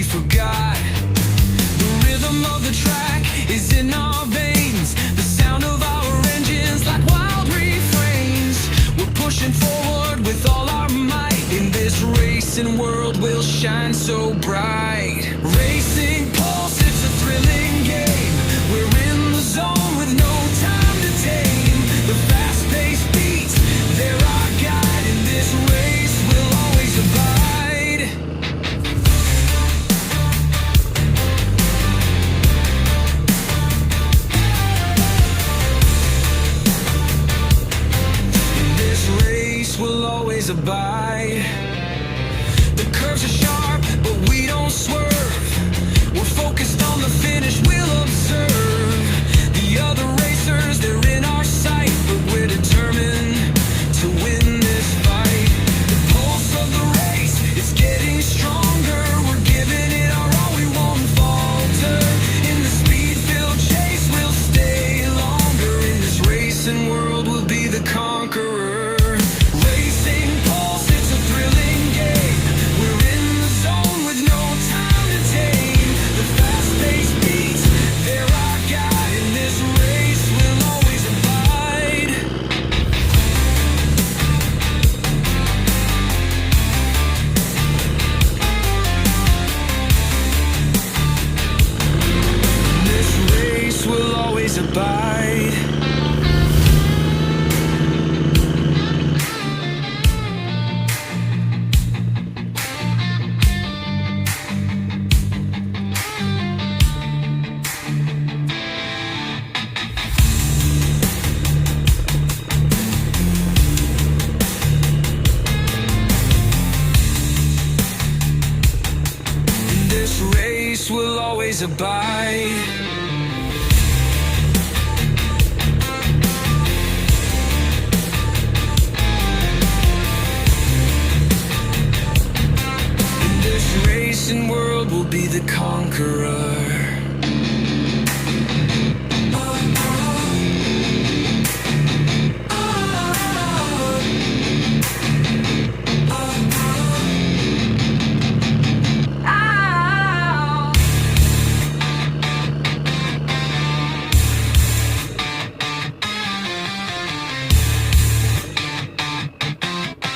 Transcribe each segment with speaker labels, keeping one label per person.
Speaker 1: forgot. The rhythm of the track is in our veins, the sound of our engines like wild refrains. We're pushing forward with all our might, in this racing world we'll shine so bright. Racing pulse, it's a thrilling game. We're in the zone with no time to tame. The fast-paced beats, they're our guide. In this race we'll always abide. In this race we'll always abide. The curves are sharp, but we don't swerve. We're focused on the finish, we'll observe. The other racers, they're in our sight, but we're determined to win this fight. The pulse of the race, it's getting stronger. We're giving it our all, we won't falter. In the speed-filled chase, we'll stay longer. In this racing world, we'll be the conqueror. Racing pulse, it's a thrilling game. We're in the zone with no time to tame. The fast-paced beats, they're our guide. In this race, we'll always abide. In this race, we'll always abide. In this race, we'll always abide. In this racing world, we'll be the conqueror.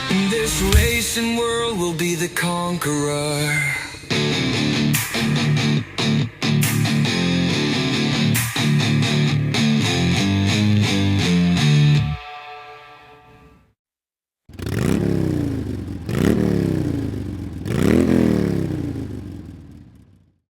Speaker 1: In this racing world, we'll be the conqueror.